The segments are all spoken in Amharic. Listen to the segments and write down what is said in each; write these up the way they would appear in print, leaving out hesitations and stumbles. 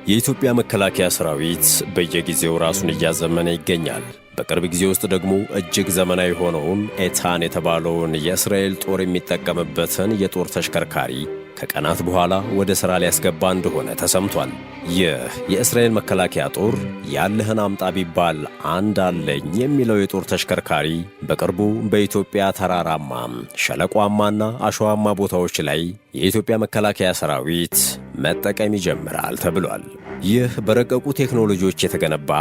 የኢትዮጵያ መከላከያ ሰራዊት በየጊዜው ራሱን እያዘመነ ይገኛል። በቅርብ ጊዜ ውስጥ ደግሞ እጅግ ዘመናዊ ሆነውን ኤታን የተባለውን የእስራኤል ጦር የሚጠቀምበትን የጦር ተሽከርካሪ ከቀናት በኋላ ወደ ሥራ ሊያስገባ እንደሆነ ተሰምቷል። ይህ የእስራኤል መከላከያ ጦር ያለህን አምጣ ቢባል አንድ አለኝ የሚለው የጦር ተሽከርካሪ በቅርቡ በኢትዮጵያ ተራራማ ሸለቋማና አሸዋማ ቦታዎች ላይ የኢትዮጵያ መከላከያ ሰራዊት መጠቀም ይጀምራል ተብሏል። ይህ በረቀቁ ቴክኖሎጂዎች የተገነባ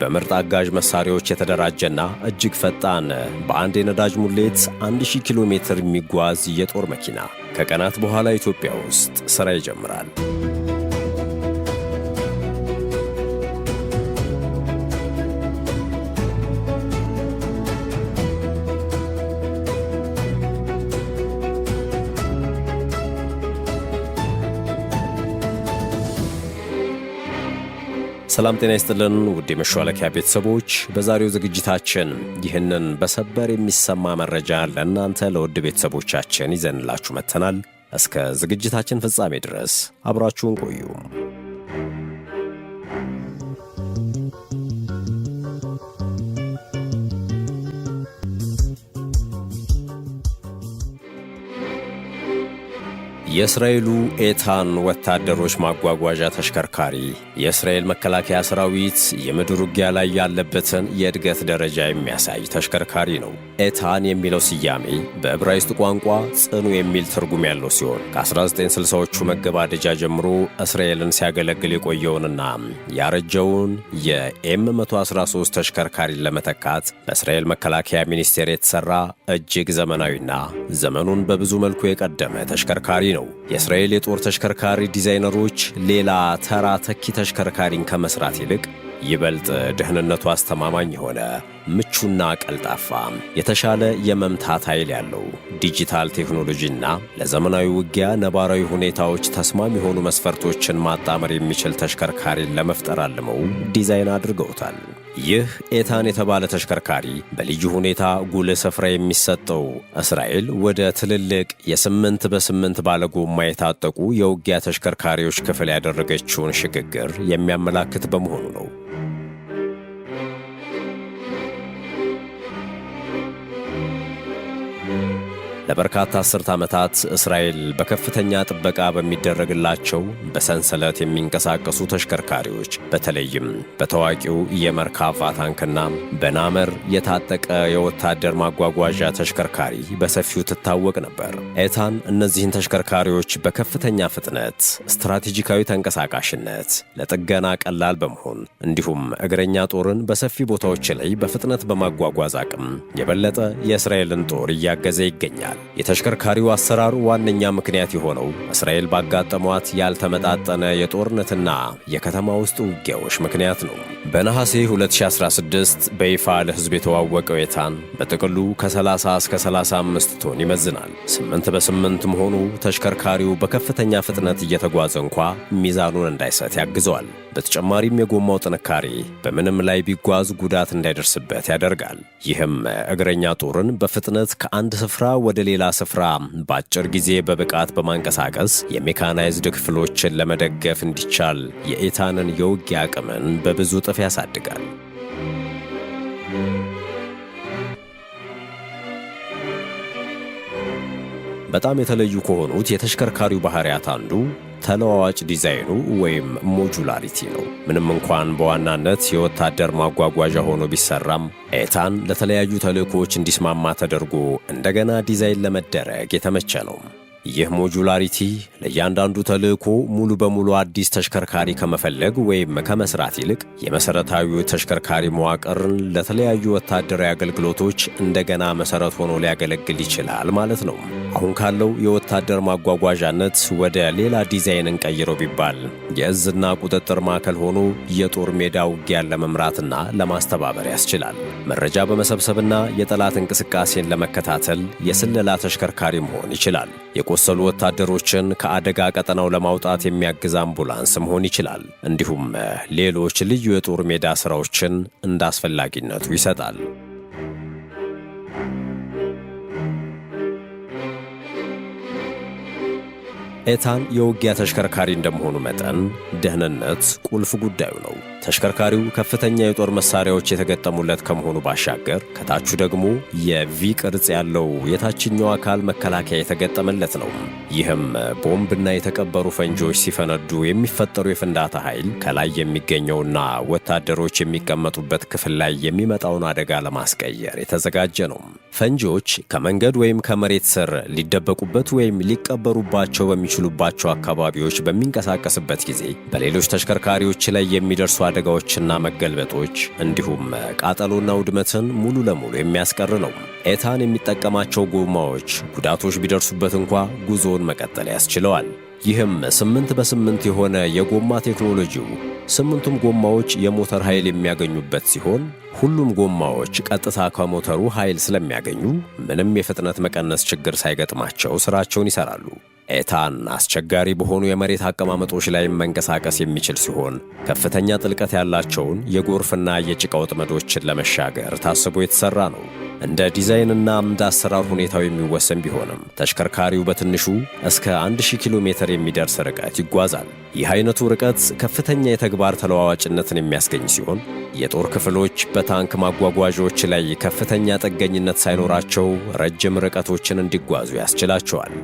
በምርጥ አጋዥ መሳሪያዎች የተደራጀና እጅግ ፈጣን በአንድ የነዳጅ ሙሌት 1000 ኪሎ ሜትር የሚጓዝ የጦር መኪና ከቀናት በኋላ ኢትዮጵያ ውስጥ ሥራ ይጀምራል። ሰላም ጤና ይስጥልን ውድ የመሿለኪያ ቤተሰቦች፣ በዛሬው ዝግጅታችን ይህንን በሰበር የሚሰማ መረጃ ለእናንተ ለውድ ቤተሰቦቻችን ይዘንላችሁ መጥተናል። እስከ ዝግጅታችን ፍጻሜ ድረስ አብራችሁን ቆዩ። የእስራኤሉ ኤታን ወታደሮች ማጓጓዣ ተሽከርካሪ የእስራኤል መከላከያ ሰራዊት የምድር ውጊያ ላይ ያለበትን የእድገት ደረጃ የሚያሳይ ተሽከርካሪ ነው። ኤታን የሚለው ስያሜ በዕብራይስጥ ቋንቋ ጽኑ የሚል ትርጉም ያለው ሲሆን ከ1960ዎቹ መገባደጃ ጀምሮ እስራኤልን ሲያገለግል የቆየውንና ያረጀውን የኤም113 ተሽከርካሪን ለመተካት በእስራኤል መከላከያ ሚኒስቴር የተሠራ እጅግ ዘመናዊና ዘመኑን በብዙ መልኩ የቀደመ ተሽከርካሪ ነው። የእስራኤል የጦር ተሽከርካሪ ዲዛይነሮች ሌላ ተራ ተኪ ተሽከርካሪን ከመስራት ይልቅ ይበልጥ ደህንነቱ አስተማማኝ የሆነ ምቹና ቀልጣፋ የተሻለ የመምታት ኃይል ያለው ዲጂታል ቴክኖሎጂና ለዘመናዊ ውጊያ ነባራዊ ሁኔታዎች ተስማሚ የሆኑ መስፈርቶችን ማጣመር የሚችል ተሽከርካሪን ለመፍጠር አልመው ዲዛይን አድርገውታል። ይህ ኤታን የተባለ ተሽከርካሪ በልዩ ሁኔታ ጉልህ ስፍራ የሚሰጠው እስራኤል ወደ ትልልቅ የ8x8 ባለጎማ የታጠቁ የውጊያ ተሽከርካሪዎች ክፍል ያደረገችውን ሽግግር የሚያመላክት በመሆኑ ነው። ለበርካታ አስርት ዓመታት እስራኤል በከፍተኛ ጥበቃ በሚደረግላቸው በሰንሰለት የሚንቀሳቀሱ ተሽከርካሪዎች በተለይም በታዋቂው የመርካቫ ታንክና በናመር የታጠቀ የወታደር ማጓጓዣ ተሽከርካሪ በሰፊው ትታወቅ ነበር። ኤታን እነዚህን ተሽከርካሪዎች በከፍተኛ ፍጥነት፣ ስትራቴጂካዊ ተንቀሳቃሽነት፣ ለጥገና ቀላል በመሆን እንዲሁም እግረኛ ጦርን በሰፊ ቦታዎች ላይ በፍጥነት በማጓጓዝ አቅም የበለጠ የእስራኤልን ጦር እያገዘ ይገኛል። የተሽከርካሪው አሰራር ዋነኛ ምክንያት የሆነው እስራኤል ባጋጠሟት ያልተመጣጠነ የጦርነትና የከተማ ውስጥ ውጊያዎች ምክንያት ነው። በነሐሴ 2016 በይፋ ለሕዝብ የተዋወቀው ኤታን በጥቅሉ ከ30 እስከ 35 ቶን ይመዝናል። 8x8 መሆኑ ተሽከርካሪው በከፍተኛ ፍጥነት እየተጓዘ እንኳ ሚዛኑን እንዳይሰት ያግዘዋል። በተጨማሪም የጎማው ጥንካሬ በምንም ላይ ቢጓዝ ጉዳት እንዳይደርስበት ያደርጋል። ይህም እግረኛ ጦርን በፍጥነት ከአንድ ስፍራ ወደ ሌላ ስፍራ በአጭር ጊዜ በብቃት በማንቀሳቀስ የሜካናይዝድ ክፍሎችን ለመደገፍ እንዲቻል የኤታንን የውጊያ አቅምን በብዙ እጥፍ ያሳድጋል። በጣም የተለዩ ከሆኑት የተሽከርካሪው ባህሪያት አንዱ ተለዋዋጭ ዲዛይኑ ወይም ሞጁላሪቲ ነው። ምንም እንኳን በዋናነት የወታደር ማጓጓዣ ሆኖ ቢሰራም ኤታን ለተለያዩ ተልእኮዎች እንዲስማማ ተደርጎ እንደገና ዲዛይን ለመደረግ የተመቸ ነው። ይህ ሞጁላሪቲ ለእያንዳንዱ ተልእኮ ሙሉ በሙሉ አዲስ ተሽከርካሪ ከመፈለግ ወይም ከመስራት ይልቅ የመሠረታዊው ተሽከርካሪ መዋቅርን ለተለያዩ ወታደራዊ አገልግሎቶች እንደገና መሠረት ሆኖ ሊያገለግል ይችላል ማለት ነው። አሁን ካለው የወታደር ማጓጓዣነት ወደ ሌላ ዲዛይን እንቀይረው ቢባል የእዝና ቁጥጥር ማዕከል ሆኖ የጦር ሜዳ ውጊያን ለመምራትና ለማስተባበር ያስችላል። መረጃ በመሰብሰብና የጠላት እንቅስቃሴን ለመከታተል የስለላ ተሽከርካሪ መሆን ይችላል። የቆሰሉ ወታደሮችን ከአደጋ ቀጠናው ለማውጣት የሚያግዝ አምቡላንስ መሆን ይችላል። እንዲሁም ሌሎች ልዩ የጦር ሜዳ ሥራዎችን እንደ አስፈላጊነቱ ይሰጣል። ኤታን የውጊያ ተሽከርካሪ እንደመሆኑ መጠን ደህንነት ቁልፍ ጉዳዩ ነው። ተሽከርካሪው ከፍተኛ የጦር መሳሪያዎች የተገጠሙለት ከመሆኑ ባሻገር ከታቹ ደግሞ የቪ ቅርጽ ያለው የታችኛው አካል መከላከያ የተገጠመለት ነው። ይህም ቦምብና የተቀበሩ ፈንጂዎች ሲፈነዱ የሚፈጠሩ የፍንዳታ ኃይል ከላይ የሚገኘውና ወታደሮች የሚቀመጡበት ክፍል ላይ የሚመጣውን አደጋ ለማስቀየር የተዘጋጀ ነው። ፈንጂዎች ከመንገድ ወይም ከመሬት ስር ሊደበቁበት ወይም ሊቀበሩባቸው በሚችሉባቸው አካባቢዎች በሚንቀሳቀስበት ጊዜ በሌሎች ተሽከርካሪዎች ላይ የሚደርሱ አደጋዎችና መገልበጦች እንዲሁም ቃጠሎና ውድመትን ሙሉ ለሙሉ የሚያስቀር ነው። ኤታን የሚጠቀማቸው ጎማዎች ጉዳቶች ቢደርሱበት እንኳ ጉዞውን መቀጠል ያስችለዋል። ይህም 8x8 የሆነ የጎማ ቴክኖሎጂው 8ቱም ጎማዎች የሞተር ኃይል የሚያገኙበት ሲሆን ሁሉም ጎማዎች ቀጥታ ከሞተሩ ኃይል ስለሚያገኙ ምንም የፍጥነት መቀነስ ችግር ሳይገጥማቸው ስራቸውን ይሰራሉ። ኤታን አስቸጋሪ በሆኑ የመሬት አቀማመጦች ላይ መንቀሳቀስ የሚችል ሲሆን ከፍተኛ ጥልቀት ያላቸውን የጎርፍና የጭቃ ወጥመዶችን ለመሻገር ታስቦ የተሰራ ነው። እንደ ዲዛይንና እንደ አሰራር ሁኔታው የሚወሰን ቢሆንም ተሽከርካሪው በትንሹ እስከ 1000 ኪሎ ሜትር የሚደርስ ርቀት ይጓዛል። ይህ አይነቱ ርቀት ከፍተኛ የተግባር ተለዋዋጭነትን የሚያስገኝ ሲሆን የጦር ክፍሎች በታንክ ማጓጓዣዎች ላይ ከፍተኛ ጥገኝነት ሳይኖራቸው ረጅም ርቀቶችን እንዲጓዙ ያስችላቸዋል።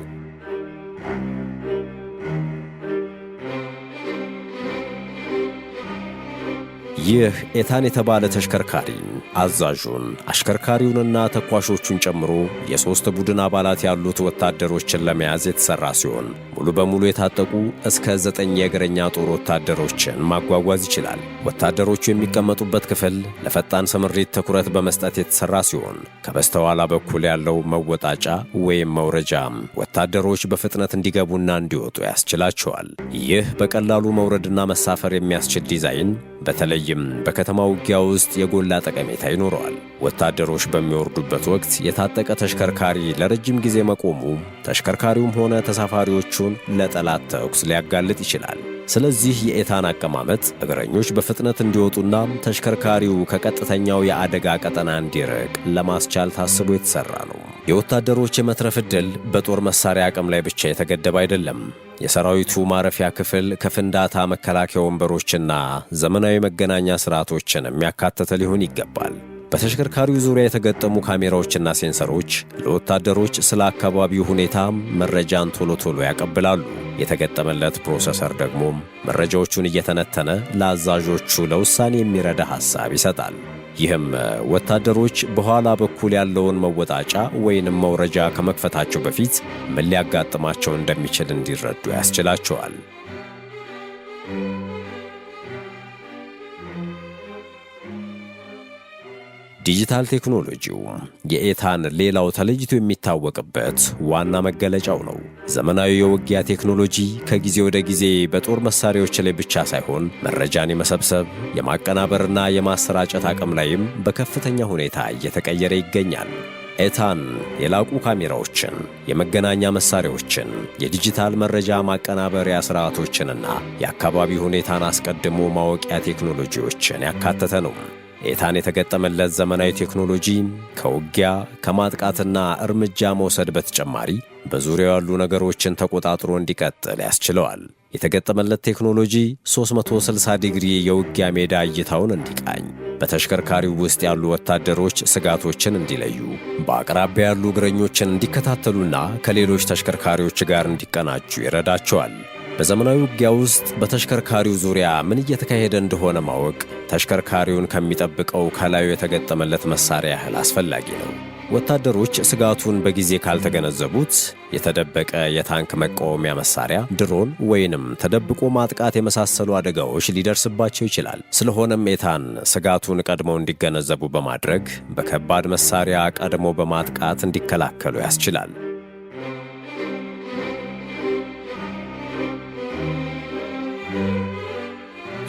ይህ ኤታን የተባለ ተሽከርካሪ አዛዡን፣ አሽከርካሪውንና ተኳሾቹን ጨምሮ የሦስት ቡድን አባላት ያሉት ወታደሮችን ለመያዝ የተሠራ ሲሆን ሙሉ በሙሉ የታጠቁ እስከ 9 የእግረኛ ጦር ወታደሮችን ማጓጓዝ ይችላል። ወታደሮቹ የሚቀመጡበት ክፍል ለፈጣን ስምሪት ትኩረት በመስጠት የተሠራ ሲሆን ከበስተኋላ በኩል ያለው መወጣጫ ወይም መውረጃም ወታደሮች በፍጥነት እንዲገቡና እንዲወጡ ያስችላቸዋል። ይህ በቀላሉ መውረድና መሳፈር የሚያስችል ዲዛይን በተለይም በከተማ ውጊያ ውስጥ የጎላ ጠቀሜታ ይኖረዋል። ወታደሮች በሚወርዱበት ወቅት የታጠቀ ተሽከርካሪ ለረጅም ጊዜ መቆሙ ተሽከርካሪውም ሆነ ተሳፋሪዎቹን ለጠላት ተኩስ ሊያጋልጥ ይችላል። ስለዚህ የኤታን አቀማመጥ እግረኞች በፍጥነት እንዲወጡና ተሽከርካሪው ከቀጥተኛው የአደጋ ቀጠና እንዲርቅ ለማስቻል ታስቦ የተሰራ ነው። የወታደሮች የመትረፍ ዕድል በጦር መሳሪያ አቅም ላይ ብቻ የተገደበ አይደለም። የሰራዊቱ ማረፊያ ክፍል ከፍንዳታ መከላከያ ወንበሮችና ዘመናዊ መገናኛ ስርዓቶችን የሚያካተተ ሊሆን ይገባል። በተሽከርካሪው ዙሪያ የተገጠሙ ካሜራዎችና ሴንሰሮች ለወታደሮች ስለ አካባቢው ሁኔታ መረጃን ቶሎ ቶሎ ያቀብላሉ። የተገጠመለት ፕሮሰሰር ደግሞ መረጃዎቹን እየተነተነ ለአዛዦቹ ለውሳኔ የሚረዳ ሐሳብ ይሰጣል። ይህም ወታደሮች በኋላ በኩል ያለውን መወጣጫ ወይንም መውረጃ ከመክፈታቸው በፊት ምን ሊያጋጥማቸው እንደሚችል እንዲረዱ ያስችላቸዋል። ዲጂታል ቴክኖሎጂው የኤታን ሌላው ተለይቶ የሚታወቅበት ዋና መገለጫው ነው። ዘመናዊ የውጊያ ቴክኖሎጂ ከጊዜ ወደ ጊዜ በጦር መሳሪያዎች ላይ ብቻ ሳይሆን መረጃን የመሰብሰብ የማቀናበርና የማሰራጨት አቅም ላይም በከፍተኛ ሁኔታ እየተቀየረ ይገኛል። ኤታን የላቁ ካሜራዎችን፣ የመገናኛ መሳሪያዎችን፣ የዲጂታል መረጃ ማቀናበሪያ ስርዓቶችንና የአካባቢ ሁኔታን አስቀድሞ ማወቂያ ቴክኖሎጂዎችን ያካተተ ነው። ኤታን የተገጠመለት ዘመናዊ ቴክኖሎጂ ከውጊያ ከማጥቃትና እርምጃ መውሰድ በተጨማሪ በዙሪያው ያሉ ነገሮችን ተቆጣጥሮ እንዲቀጥል ያስችለዋል። የተገጠመለት ቴክኖሎጂ 360 ዲግሪ የውጊያ ሜዳ እይታውን እንዲቃኝ፣ በተሽከርካሪው ውስጥ ያሉ ወታደሮች ስጋቶችን እንዲለዩ፣ በአቅራቢያ ያሉ እግረኞችን እንዲከታተሉና ከሌሎች ተሽከርካሪዎች ጋር እንዲቀናጁ ይረዳቸዋል። በዘመናዊ ውጊያ ውስጥ በተሽከርካሪው ዙሪያ ምን እየተካሄደ እንደሆነ ማወቅ ተሽከርካሪውን ከሚጠብቀው ከላዩ የተገጠመለት መሳሪያ ያህል አስፈላጊ ነው። ወታደሮች ስጋቱን በጊዜ ካልተገነዘቡት የተደበቀ የታንክ መቃወሚያ መሳሪያ፣ ድሮን ወይንም ተደብቆ ማጥቃት የመሳሰሉ አደጋዎች ሊደርስባቸው ይችላል። ስለሆነም ኤታን ስጋቱን ቀድመው እንዲገነዘቡ በማድረግ በከባድ መሳሪያ ቀድሞ በማጥቃት እንዲከላከሉ ያስችላል።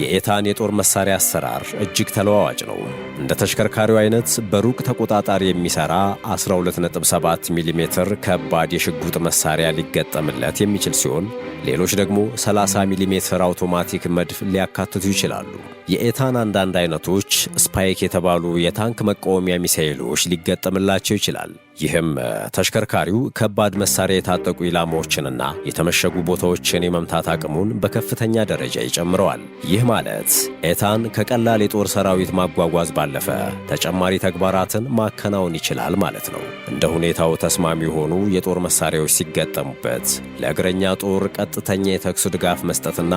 የኤታን የጦር መሳሪያ አሰራር እጅግ ተለዋዋጭ ነው። እንደ ተሽከርካሪው አይነት በሩቅ ተቆጣጣሪ የሚሰራ 12.7 ሚሜ ከባድ የሽጉጥ መሳሪያ ሊገጠምለት የሚችል ሲሆን ሌሎች ደግሞ 30 ሚሜ አውቶማቲክ መድፍ ሊያካትቱ ይችላሉ። የኤታን አንዳንድ አይነቶች ስፓይክ የተባሉ የታንክ መቃወሚያ ሚሳኤሎች ሊገጠምላቸው ይችላል። ይህም ተሽከርካሪው ከባድ መሳሪያ የታጠቁ ኢላማዎችንና የተመሸጉ ቦታዎችን የመምታት አቅሙን በከፍተኛ ደረጃ ይጨምረዋል። ይህ ማለት ኤታን ከቀላል የጦር ሰራዊት ማጓጓዝ ባለፈ ተጨማሪ ተግባራትን ማከናወን ይችላል ማለት ነው። እንደ ሁኔታው ተስማሚ የሆኑ የጦር መሳሪያዎች ሲገጠሙበት ለእግረኛ ጦር ቀጥተኛ የተኩስ ድጋፍ መስጠትና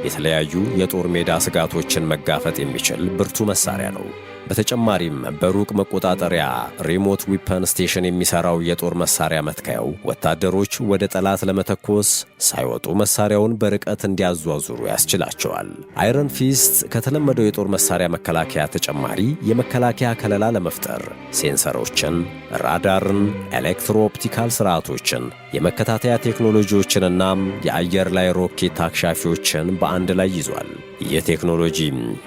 የተለያዩ የጦር ሜዳ ስጋቶችን መጋፈጥ የሚችል ብርቱ መሳሪያ ነው። በተጨማሪም በሩቅ መቆጣጠሪያ ሪሞት ዊፐን ስቴሽን የሚሰራው የጦር መሳሪያ መትከያው ወታደሮች ወደ ጠላት ለመተኮስ ሳይወጡ መሳሪያውን በርቀት እንዲያዟዙሩ ያስችላቸዋል። አይረን ፊስት ከተለመደው የጦር መሳሪያ መከላከያ ተጨማሪ የመከላከያ ከለላ ለመፍጠር ሴንሰሮችን፣ ራዳርን፣ ኤሌክትሮ ኦፕቲካል ስርዓቶችን፣ የመከታተያ ቴክኖሎጂዎችንና የአየር ላይ ሮኬት አክሻፊዎችን በአንድ ላይ ይዟል። ይህ ቴክኖሎጂ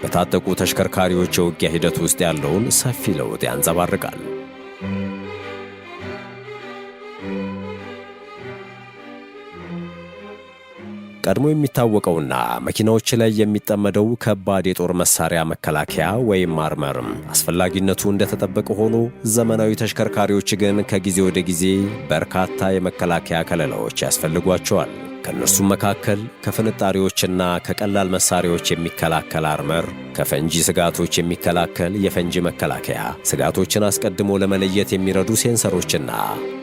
በታጠቁ ተሽከርካሪዎች የውጊያ ሂደት ውስጥ ያለውን ሰፊ ለውጥ ያንጸባርቃል። ቀድሞ የሚታወቀውና መኪናዎች ላይ የሚጠመደው ከባድ የጦር መሳሪያ መከላከያ ወይም አርመርም አስፈላጊነቱ እንደተጠበቀ ሆኖ ዘመናዊ ተሽከርካሪዎች ግን ከጊዜ ወደ ጊዜ በርካታ የመከላከያ ከለላዎች ያስፈልጓቸዋል። ከእነርሱም መካከል ከፍንጣሪዎችና ከቀላል መሳሪያዎች የሚከላከል አርመር፣ ከፈንጂ ስጋቶች የሚከላከል የፈንጂ መከላከያ፣ ስጋቶችን አስቀድሞ ለመለየት የሚረዱ ሴንሰሮችና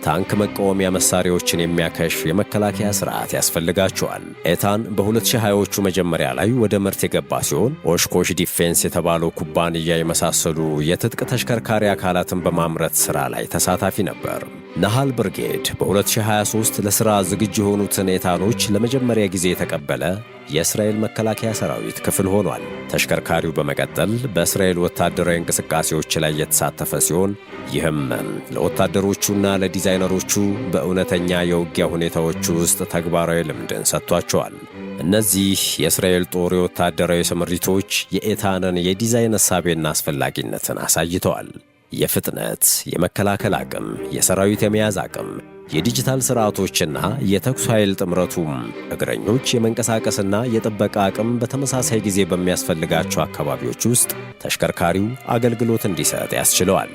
ታንክ መቃወሚያ መሳሪያዎችን የሚያከሽፍ የመከላከያ ስርዓት ያስፈልጋቸዋል። ኤታን በ2020ዎቹ መጀመሪያ ላይ ወደ ምርት የገባ ሲሆን ኦሽኮሽ ዲፌንስ የተባለው ኩባንያ የመሳሰሉ የትጥቅ ተሽከርካሪ አካላትን በማምረት ሥራ ላይ ተሳታፊ ነበር። ናሃል ብርጌድ በ2023 ለሥራ ዝግጁ የሆኑትን ኤታኖች ለመጀመሪያ ጊዜ የተቀበለ የእስራኤል መከላከያ ሰራዊት ክፍል ሆኗል። ተሽከርካሪው በመቀጠል በእስራኤል ወታደራዊ እንቅስቃሴዎች ላይ የተሳተፈ ሲሆን ይህም ለወታደሮቹና ለዲዛይነሮቹ በእውነተኛ የውጊያ ሁኔታዎች ውስጥ ተግባራዊ ልምድን ሰጥቷቸዋል። እነዚህ የእስራኤል ጦር የወታደራዊ ስምሪቶች የኤታንን የዲዛይን እሳቤና አስፈላጊነትን አሳይተዋል። የፍጥነት፣ የመከላከል አቅም፣ የሰራዊት የመያዝ አቅም፣ የዲጂታል ስርዓቶችና የተኩስ ኃይል ጥምረቱም እግረኞች የመንቀሳቀስና የጥበቃ አቅም በተመሳሳይ ጊዜ በሚያስፈልጋቸው አካባቢዎች ውስጥ ተሽከርካሪው አገልግሎት እንዲሰጥ ያስችለዋል።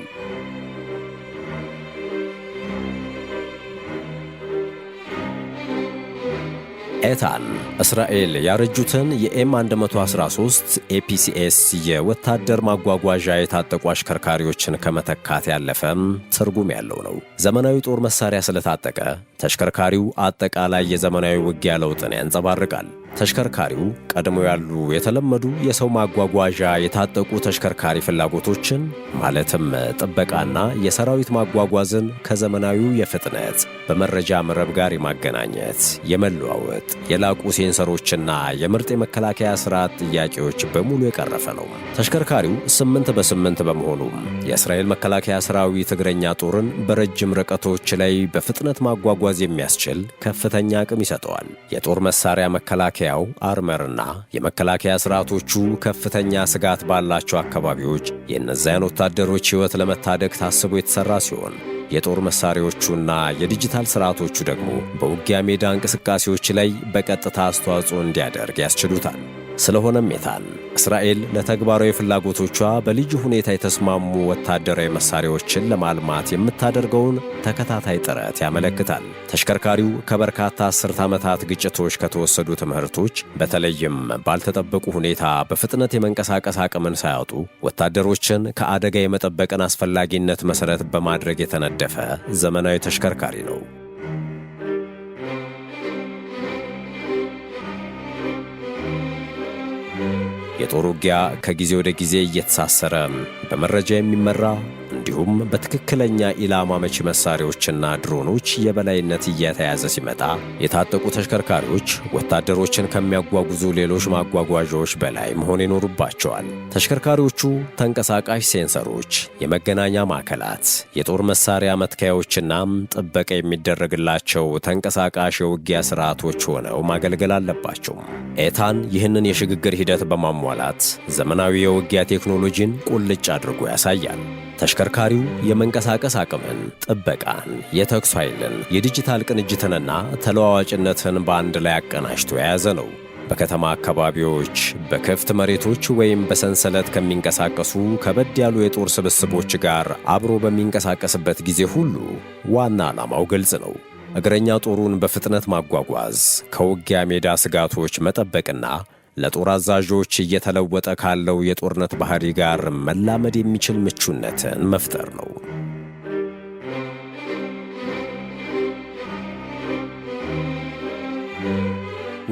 ኤታን እስራኤል ያረጁትን የኤም113 ኤፒሲኤስ የወታደር ማጓጓዣ የታጠቁ አሽከርካሪዎችን ከመተካት ያለፈም ትርጉም ያለው ነው። ዘመናዊ ጦር መሳሪያ ስለታጠቀ ተሽከርካሪው አጠቃላይ የዘመናዊ ውጊያ ለውጥን ያንጸባርቃል። ተሽከርካሪው ቀድሞ ያሉ የተለመዱ የሰው ማጓጓዣ የታጠቁ ተሽከርካሪ ፍላጎቶችን ማለትም ጥበቃና የሰራዊት ማጓጓዝን ከዘመናዊው የፍጥነት በመረጃ መረብ ጋር የማገናኘት የመለዋወጥ የላቁ ሴንሰሮችና የምርጥ የመከላከያ ስርዓት ጥያቄዎች በሙሉ የቀረፈ ነው። ተሽከርካሪው 8x8 በመሆኑ የእስራኤል መከላከያ ሰራዊት እግረኛ ጦርን በረጅም ርቀቶች ላይ በፍጥነት ማጓጓዝ የሚያስችል ከፍተኛ አቅም ይሰጠዋል። የጦር መሳሪያ መከላከያው አርመርና የመከላከያ ስርዓቶቹ ከፍተኛ ስጋት ባላቸው አካባቢዎች የእነዚያን ወታደሮች ሕይወት ለመታደግ ታስቦ የተሠራ ሲሆን የጦር መሳሪያዎቹና የዲጂታል ስርዓቶቹ ደግሞ በውጊያ ሜዳ እንቅስቃሴዎች ላይ በቀጥታ አስተዋጽኦ እንዲያደርግ ያስችሉታል። ስለሆነም ኤታን እስራኤል ለተግባራዊ ፍላጎቶቿ በልዩ ሁኔታ የተስማሙ ወታደራዊ መሳሪያዎችን ለማልማት የምታደርገውን ተከታታይ ጥረት ያመለክታል። ተሽከርካሪው ከበርካታ አስርት ዓመታት ግጭቶች ከተወሰዱ ትምህርቶች በተለይም ባልተጠበቁ ሁኔታ በፍጥነት የመንቀሳቀስ አቅምን ሳያጡ ወታደሮችን ከአደጋ የመጠበቅን አስፈላጊነት መሠረት በማድረግ የተነደፈ ዘመናዊ ተሽከርካሪ ነው። የጦር ውጊያ ከጊዜ ወደ ጊዜ እየተሳሰረ በመረጃ የሚመራ እንዲሁም እንዲሁም በትክክለኛ ኢላማ መቺ መሳሪያዎችና ድሮኖች የበላይነት እየተያዘ ሲመጣ የታጠቁ ተሽከርካሪዎች ወታደሮችን ከሚያጓጉዙ ሌሎች ማጓጓዣዎች በላይ መሆን ይኖሩባቸዋል። ተሽከርካሪዎቹ ተንቀሳቃሽ ሴንሰሮች፣ የመገናኛ ማዕከላት፣ የጦር መሳሪያ መትከያዎችና ጥበቃ የሚደረግላቸው ተንቀሳቃሽ የውጊያ ስርዓቶች ሆነው ማገልገል አለባቸው። ኤታን ይህንን የሽግግር ሂደት በማሟላት ዘመናዊ የውጊያ ቴክኖሎጂን ቁልጭ አድርጎ ያሳያል። ተሽከርካሪው የመንቀሳቀስ አቅምን፣ ጥበቃን፣ የተኩስ ኃይልን፣ የዲጂታል ቅንጅትንና ተለዋዋጭነትን በአንድ ላይ አቀናጅቶ የያዘ ነው። በከተማ አካባቢዎች፣ በክፍት መሬቶች ወይም በሰንሰለት ከሚንቀሳቀሱ ከበድ ያሉ የጦር ስብስቦች ጋር አብሮ በሚንቀሳቀስበት ጊዜ ሁሉ ዋና ዓላማው ግልጽ ነው። እግረኛ ጦሩን በፍጥነት ማጓጓዝ፣ ከውጊያ ሜዳ ስጋቶች መጠበቅና ለጦር አዛዦች እየተለወጠ ካለው የጦርነት ባህሪ ጋር መላመድ የሚችል ምቹነትን መፍጠር ነው።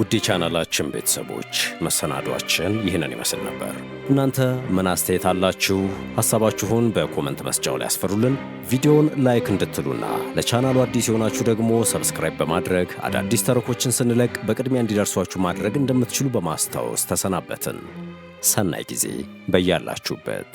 ውድ የቻናላችን ቤተሰቦች መሰናዷችን ይህንን ይመስል ነበር። እናንተ ምን አስተያየት አላችሁ? ሐሳባችሁን በኮመንት መስጫው ላይ ያስፈሩልን። ቪዲዮውን ላይክ እንድትሉና ለቻናሉ አዲስ የሆናችሁ ደግሞ ሰብስክራይብ በማድረግ አዳዲስ ተረኮችን ስንለቅ በቅድሚያ እንዲደርሷችሁ ማድረግ እንደምትችሉ በማስታወስ ተሰናበትን። ሰናይ ጊዜ በያላችሁበት።